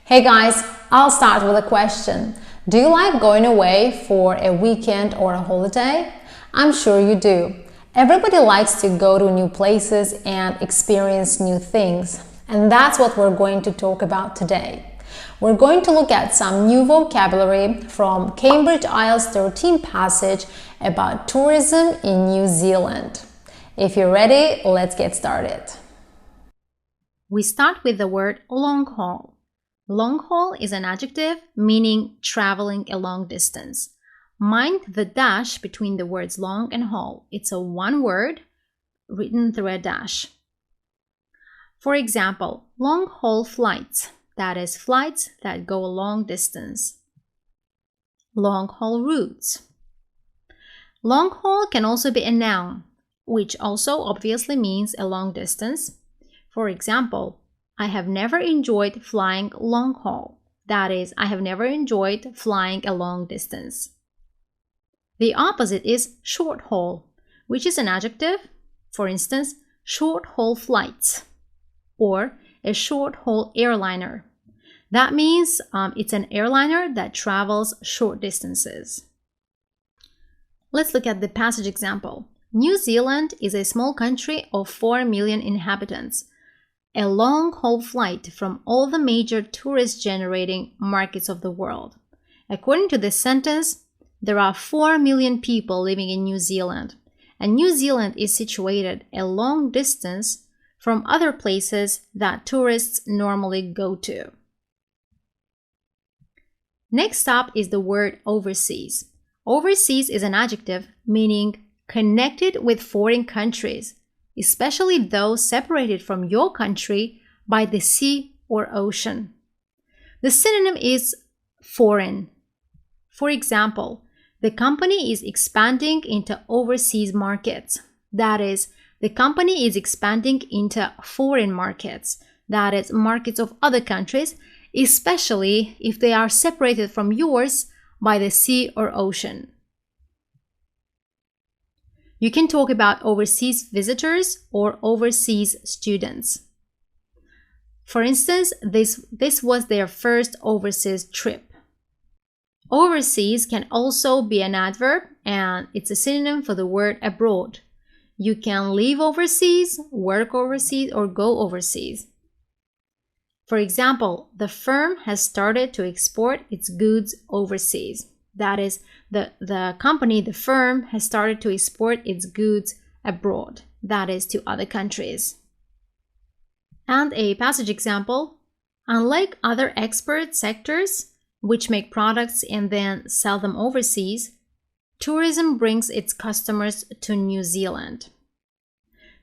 Hey guys, I'll start with a question. Do you like going away for a weekend or a holiday? I'm sure you do. Everybody likes to go to new places and experience new things, and that's what we're going to talk about today. We're going to look at some new vocabulary from Cambridge IELTS 13 passage about tourism in New Zealand. If you're ready, let's get started. We start with the word Longhaul. Longhaul is an adjective meaning traveling a long distance. Mind the dash between the words long and haul. It's a one word written through a dash. For example, long haul flights, that is flights that go a long distance. Long haul routes. Long haul can also be a noun, which also obviously means a long distance. For example, I have never enjoyed flying long haul. That is, I have never enjoyed flying a long distance. The opposite is short haul, which is an adjective. For instance, short haul flights or a short haul airliner. That means it's an airliner that travels short distances. Let's look at the passage example. New Zealand is a small country of 4 million inhabitants. A long-haul flight from all the major tourist-generating markets of the world. According to this sentence, there are 4 million people living in New Zealand, and New Zealand is situated a long distance from other places that tourists normally go to. Next up is the word overseas. Overseas is an adjective meaning connected with foreign countries, especially those separated from your country by the sea or ocean. The synonym is foreign. For example, the company is expanding into overseas markets. That is, the company is expanding into foreign markets. That is, markets of other countries, especially if they are separated from yours by the sea or ocean. You can talk about overseas visitors or overseas students. For instance, this was their first overseas trip. Overseas can also be an adverb, and it's a synonym for the word abroad. You can live overseas, work overseas, or go overseas. For example, the firm has started to export its goods overseas. That is, the company, the firm, has started to export its goods abroad, that is, to other countries. And a passage example, unlike other export sectors, which make products and then sell them overseas, tourism brings its customers to New Zealand.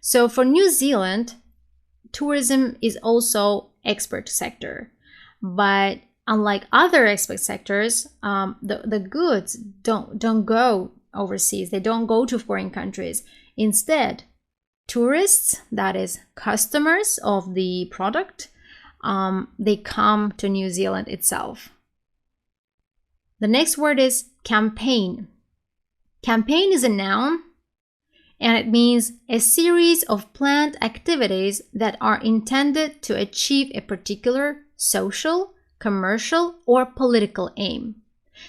So for New Zealand, tourism is also export sector, but unlike other export sectors, the goods don't go overseas. They don't go to foreign countries. Instead, tourists, that is customers of the product, they come to New Zealand itself. The next word is campaign. Campaign is a noun, and it means a series of planned activities that are intended to achieve a particular social, commercial, or political aim.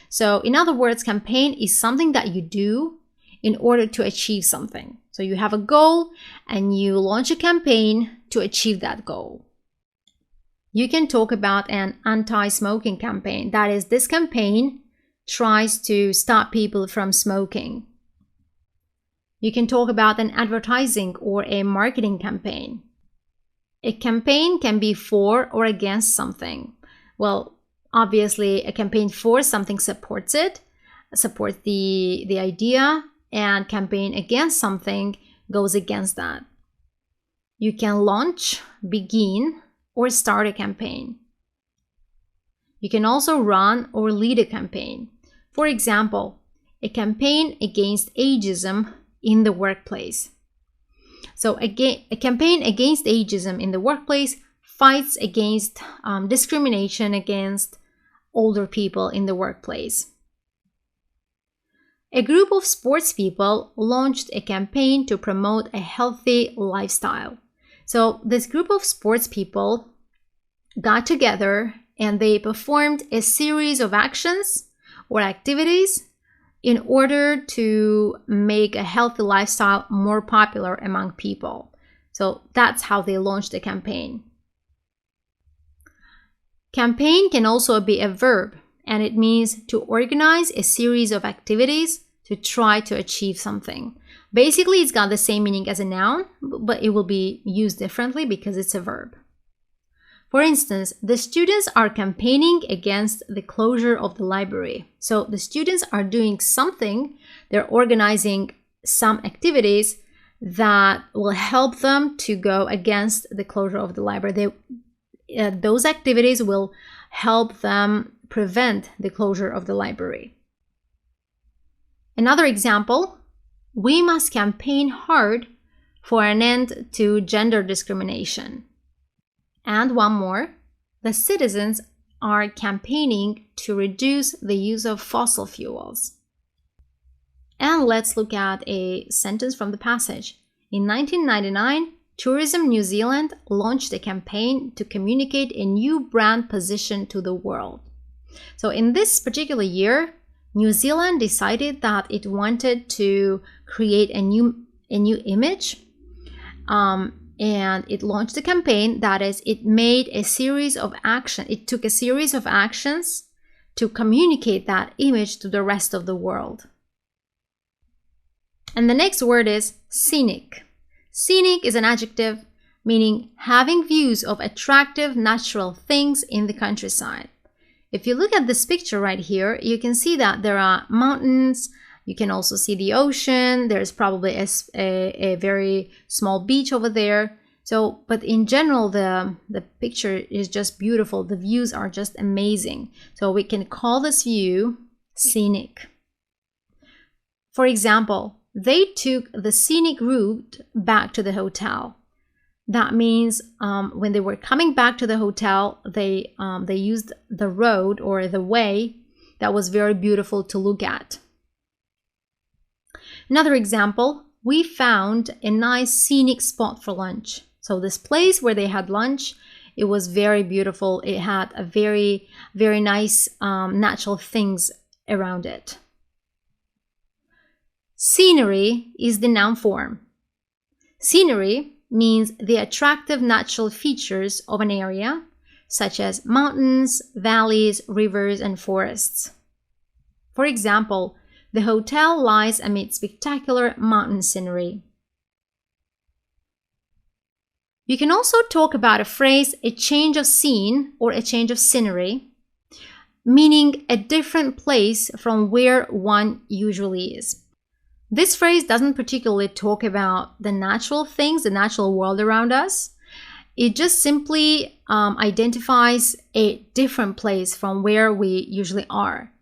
So in other words, campaign is something that you do in order to achieve something. So you have a goal and you launch a campaign to achieve that goal. You can talk about an anti-smoking campaign. That is, this campaign tries to stop people from smoking. You can talk about an advertising or a marketing campaign. A campaign can be for or against something. Well, obviously, a campaign for something supports it, supports the idea, and campaign against something goes against that. You can launch, begin, or start a campaign. You can also run or lead a campaign. For example, a campaign against ageism in the workplace. So a campaign against ageism in the workplace fights against discrimination against older people in the workplace. A group of sports people launched a campaign to promote a healthy lifestyle. So this group of sports people got together and they performed a series of actions or activities in order to make a healthy lifestyle more popular among people. So that's how they launched the campaign. Campaign can also be a verb, and it means to organize a series of activities to try to achieve something. Basically, it's got the same meaning as a noun, but it will be used differently because it's a verb. For instance, the students are campaigning against the closure of the library. So the students are doing something, they're organizing some activities that will help them to go against the closure of the library. Those activities will help them prevent the closure of the library. Another example, we must campaign hard for an end to gender discrimination. And one more, the citizens are campaigning to reduce the use of fossil fuels. And let's look at a sentence from the passage. In 1999, Tourism New Zealand launched a campaign to communicate a new brand position to the world. So in this particular year, New Zealand decided that it wanted to create a new image, and it launched a campaign. That is, it made a series of actions. It took a series of actions to communicate that image to the rest of the world. And the next word is scenic. Scenic is an adjective meaning having views of attractive natural things in the countryside. If you look at this picture right here, you can see that there are mountains. You can also see the ocean. There's probably a very small beach over there. So, but in general, the picture is just beautiful. The views are just amazing. So we can call this view scenic. For example, they took the scenic route back to the hotel. That means when they were coming back to the hotel, they used the road or the way that was very beautiful to look at. Another example, we found a nice scenic spot for lunch. So this place where they had lunch, it was very beautiful. It had a very, very nice natural things around it. Scenery is the noun form. Scenery means the attractive natural features of an area, such as mountains, valleys, rivers, and forests. For example, the hotel lies amid spectacular mountain scenery. You can also talk about a phrase, a change of scene or a change of scenery, meaning a different place from where one usually is. This phrase doesn't particularly talk about the natural things, the natural world around us. It just simply identifies a different place from where we usually are.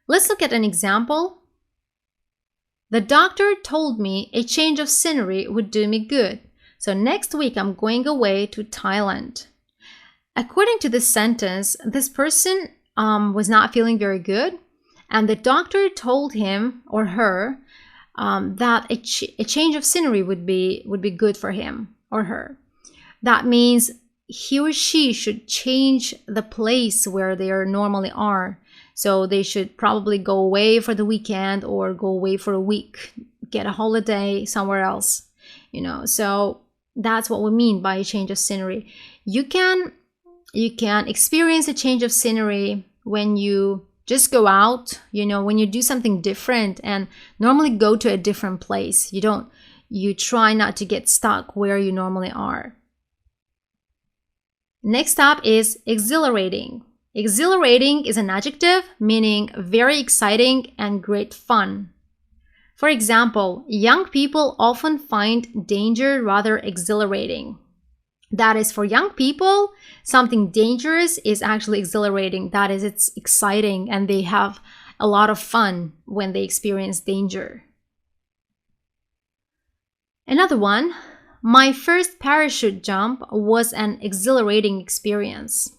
Let's look at an example. The doctor told me a change of scenery would do me good. So next week I'm going away to Thailand. According to this sentence, this person was not feeling very good, and the doctor told him or her that a change of scenery would be good for him or her. That means he or she should change the place where they normally are. So they should probably go away for the weekend or go away for a week, get a holiday somewhere else, So that's what we mean by a change of scenery. You can experience a change of scenery when you just go out, when you do something different and normally go to a different place. You try not to get stuck where you normally are. Next up is exhilarating. Exhilarating is an adjective meaning very exciting and great fun. For example, young people often find danger rather exhilarating. That is, for young people, something dangerous is actually exhilarating. That is, it's exciting and they have a lot of fun when they experience danger. Another one, my first parachute jump was an exhilarating experience.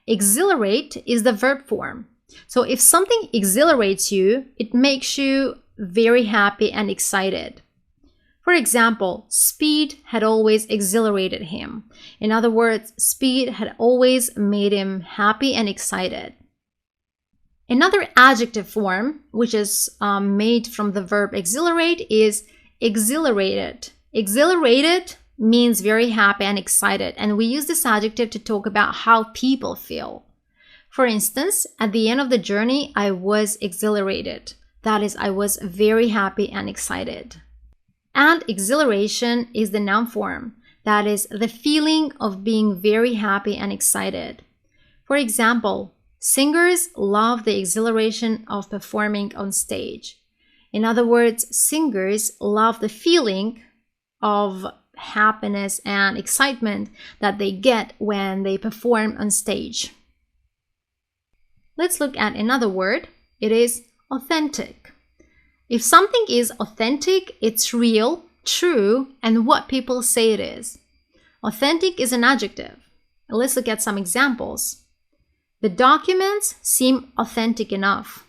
Exhilarate is the verb form. So if something exhilarates you, it makes you very happy and excited. For For example, speed had always exhilarated him. In other words, speed had always made him happy and excited. Another adjective form, which is made from the verb exhilarate, is exhilarated. Exhilarated means very happy and excited, and we use this adjective to talk about how people feel. For instance, at the end of the journey, I was exhilarated. That is, I was very happy and excited. And exhilaration is the noun form. That is the feeling of being very happy and excited. For example, singers love the exhilaration of performing on stage. In other words, singers love the feeling of happiness and excitement that they get when they perform on stage. Let's look at another word. It is authentic. If something is authentic, it's real, true, and what people say it is. Authentic is an adjective. Let's look at some examples. The documents seem authentic enough.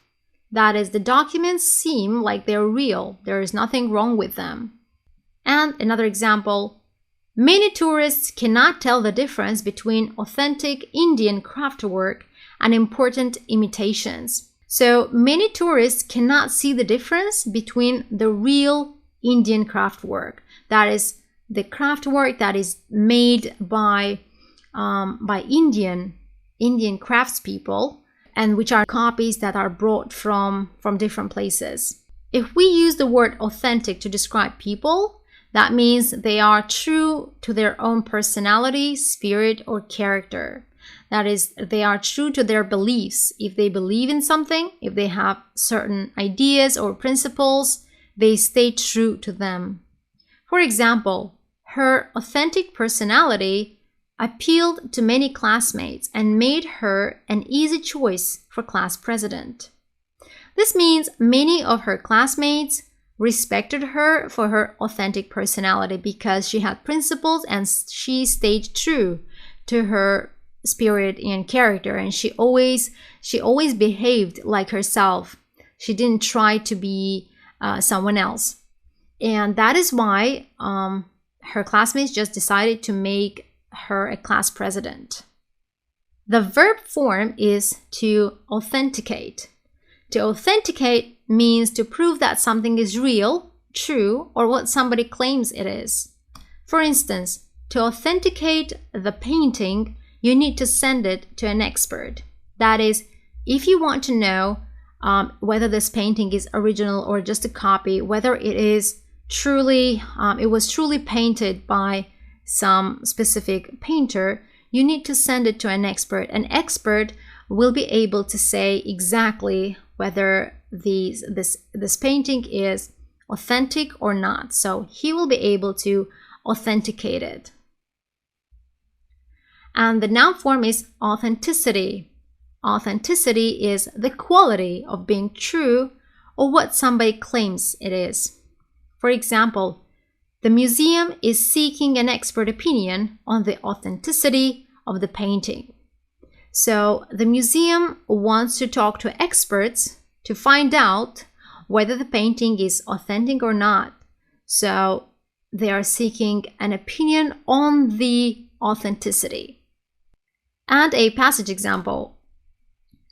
That is, the documents seem like they're real. There is nothing wrong with them. And another example, many tourists cannot tell the difference between authentic Indian craftwork and important imitations. So many tourists cannot see the difference between the real Indian craftwork. That is the craftwork that is made by Indian craftspeople, and which are copies that are brought from different places. If we use the word authentic to describe people, that means they are true to their own personality, spirit, or character. That is, they are true to their beliefs. If they believe in something, if they have certain ideas or principles, they stay true to them. For example, her authentic personality appealed to many classmates and made her an easy choice for class president. This means many of her classmates respected her for her authentic personality because she had principles and she stayed true to her spirit and character, and she always behaved like herself. She didn't try to be someone else, and that is why her classmates just decided to make her a class president. The verb form is to authenticate. To authenticate means to prove that something is real, true, or what somebody claims it is. For instance, to authenticate the painting, you need to send it to an expert. That is, if you want to know whether this painting is original or just a copy, whether it is truly, it was truly painted by some specific painter, you need to send it to an expert. An expert will be able to say exactly whether this painting is authentic or not. So he will be able to authenticate it. And the noun form is authenticity. Authenticity is the quality of being true or what somebody claims it is. For example, the museum is seeking an expert opinion on the authenticity of the painting. So the museum wants to talk to experts to find out whether the painting is authentic or not. So they are seeking an opinion on the authenticity. And a passage example.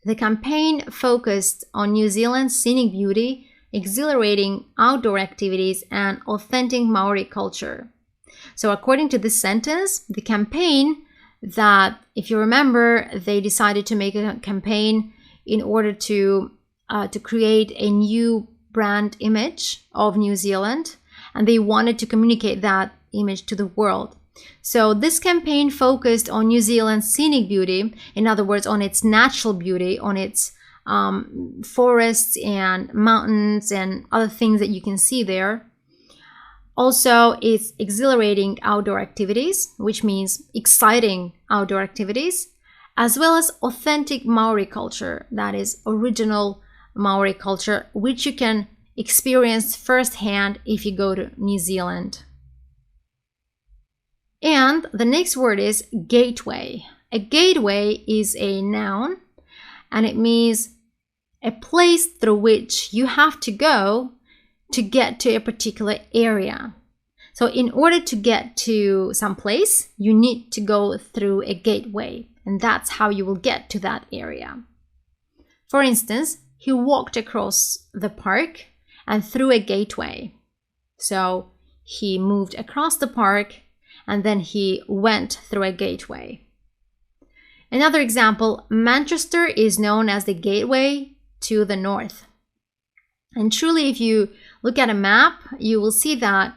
The campaign focused on New Zealand's scenic beauty, exhilarating outdoor activities, and authentic Maori culture. So according to this sentence, the campaign that, if you remember, they decided to make a campaign in order to create a new brand image of New Zealand, and they wanted to communicate that image to the world. So this campaign focused on New Zealand's scenic beauty, in other words, on its natural beauty, on its forests and mountains and other things that you can see there. Also, it's exhilarating outdoor activities, which means exciting outdoor activities, as well as authentic Maori culture, that is original Maori culture, which you can experience firsthand if you go to New Zealand. And the next word is gateway. A gateway is a noun, and it means a place through which you have to go to get to a particular area. So in order to get to some place, you need to go through a gateway, and that's how you will get to that area. For instance, he walked across the park and through a gateway. So he moved across the park and then he went through a gateway. Another example, Manchester is known as the gateway to the north. And truly, if you look at a map, you will see that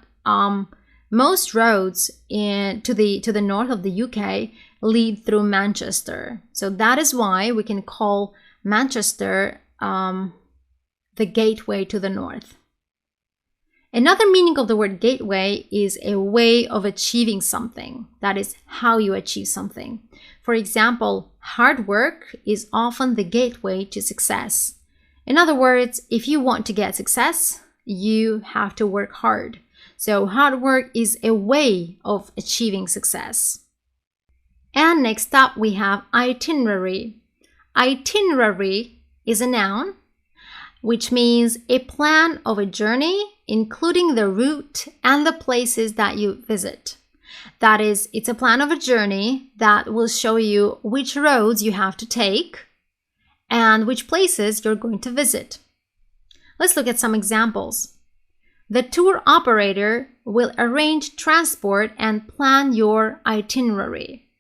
most roads to the north of the UK lead through Manchester. So that is why we can call Manchester the gateway to the north. Another meaning of the word gateway is a way of achieving something. That is how you achieve something. For example, hard work is often the gateway to success. In other words, if you want to get success, you have to work hard. So hard work is a way of achieving success. And next up we have itinerary. Itinerary is a noun, which means a plan of a journey, including the route and the places that you visit. That is, it's a plan of a journey that will show you which roads you have to take and which places you're going to visit. Let's look at some examples. The tour operator will arrange transport and plan your itinerary.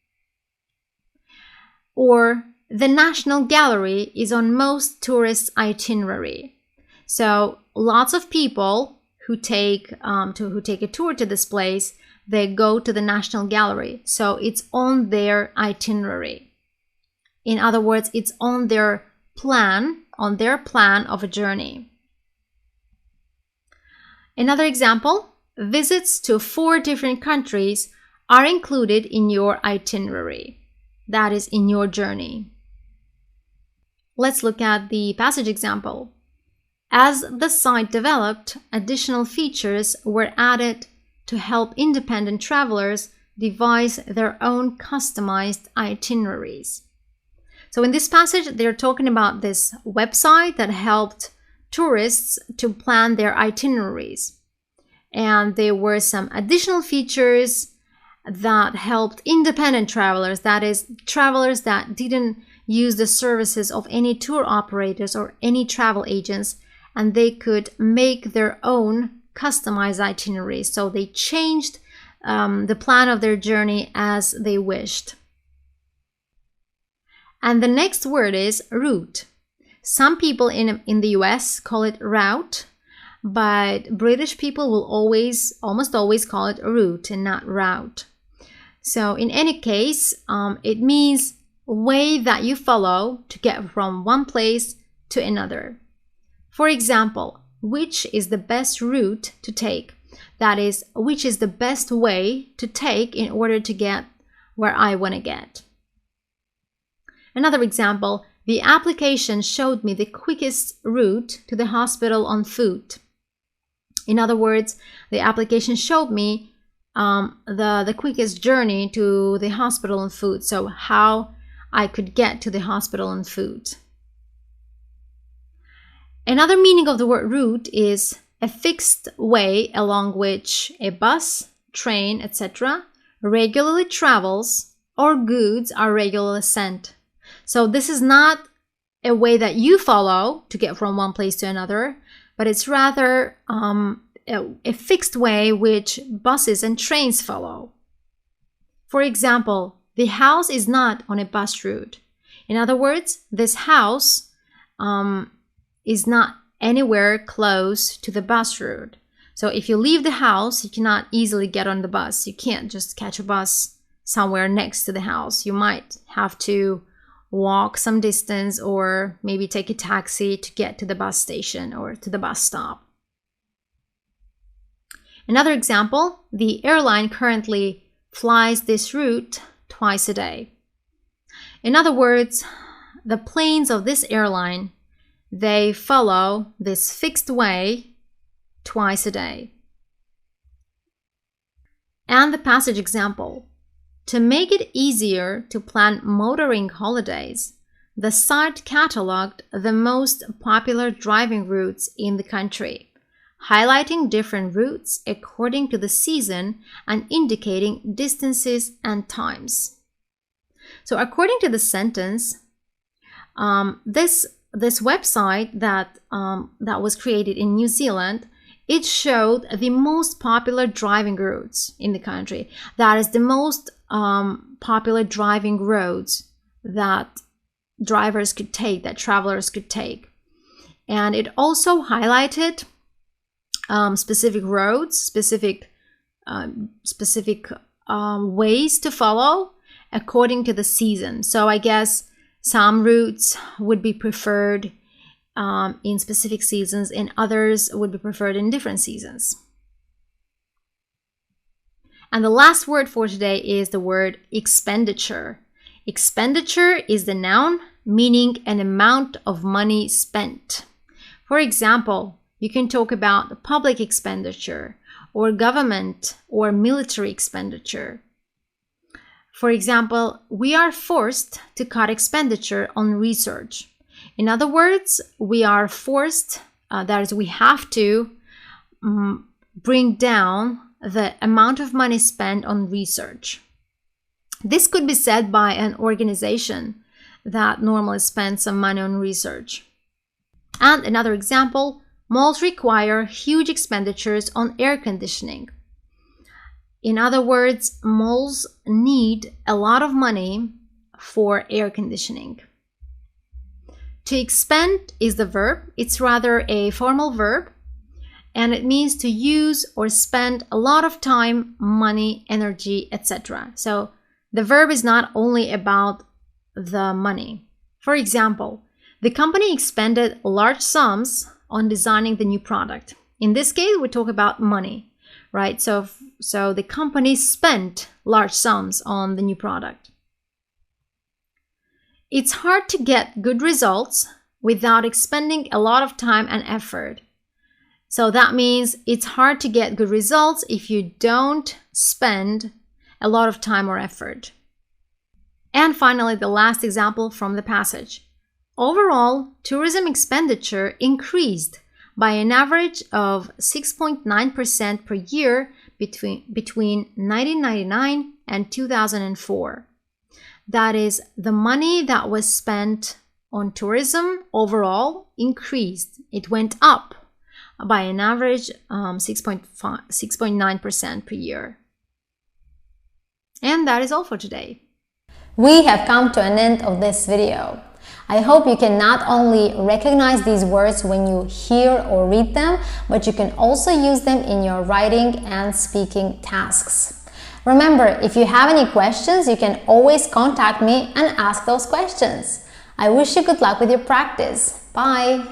Or, the National Gallery is on most tourists' itinerary. So lots of people who take a tour to this place, they go to the National Gallery. So it's on their itinerary. In other words, it's on their plan of a journey. Another example, visits to 4 different countries are included in your itinerary. That is in your journey. Let's look at the passage example. As the site developed, additional features were added to help independent travelers devise their own customized itineraries. So in this passage, they're talking about this website that helped tourists to plan their itineraries. And there were some additional features that helped independent travelers, that is, travelers that didn't use the services of any tour operators or any travel agents, and they could make their own customized itineraries. So they changed the plan of their journey as they wished. And the next word is route. Some people in the US call it route, but British people will almost always call it route and not route. So in any case, it means way that you follow to get from one place to another. For example, which is the best route to take? That is, which is the best way to take in order to get where I want to get. Another example, the application showed me the quickest route to the hospital on foot. In other words, the application showed me the quickest journey to the hospital on foot. So how I could get to the hospital on foot. Another meaning of the word route is a fixed way along which a bus, train, etc. regularly travels or goods are regularly sent. So this is not a way that you follow to get from one place to another, but it's rather a fixed way which buses and trains follow. For example, the house is not on a bus route. In other words, this house is not anywhere close to the bus route. So if you leave the house, you cannot easily get on the bus. You can't just catch a bus somewhere next to the house. You might have to walk some distance or maybe take a taxi to get to the bus station or to the bus stop. Another example, the airline currently flies this route twice a day. In other words, the planes of this airline, they follow this fixed way twice a day. And the passage example. To make it easier to plan motoring holidays, the site cataloged the most popular driving routes in the country, highlighting different routes according to the season and indicating distances and times. So according to the sentence, this website that was created in New Zealand, it showed the most popular driving routes in the country. That is the most popular driving roads that drivers could take, that travelers could take. And it also highlighted specific roads, specific ways to follow according to the season. So I guess some routes would be preferred in specific seasons and others would be preferred in different seasons. And the last word for today is the word expenditure. Expenditure is the noun meaning an amount of money spent. For example, you can talk about public expenditure or government or military expenditure. For example, we are forced to cut expenditure on research. In other words, we are forced, that is, we have to bring down the amount of money spent on research. This could be said by an organization that normally spends some money on research. And another example, malls require huge expenditures on air conditioning. In other words, malls need a lot of money for air conditioning. To expend is the verb. It's rather a formal verb, and it means to use or spend a lot of time, money, energy, etc. So the verb is not only about the money. For example, the company expended large sums on designing the new product. In this case, we talk about money, right? So the company spent large sums on the new product. It's hard to get good results without expending a lot of time and effort. So that means it's hard to get good results if you don't spend a lot of time or effort. And finally, the last example from the passage. Overall, tourism expenditure increased by an average of 6.9% per year between 1999 and 2004. That is, the money that was spent on tourism overall increased. It went up by an average 6.9% per year. And that is all for today. We have come to an end of this video. I hope you can not only recognize these words when you hear or read them, but you can also use them in your writing and speaking tasks. Remember, if you have any questions, you can always contact me and ask those questions. I wish you good luck with your practice. Bye!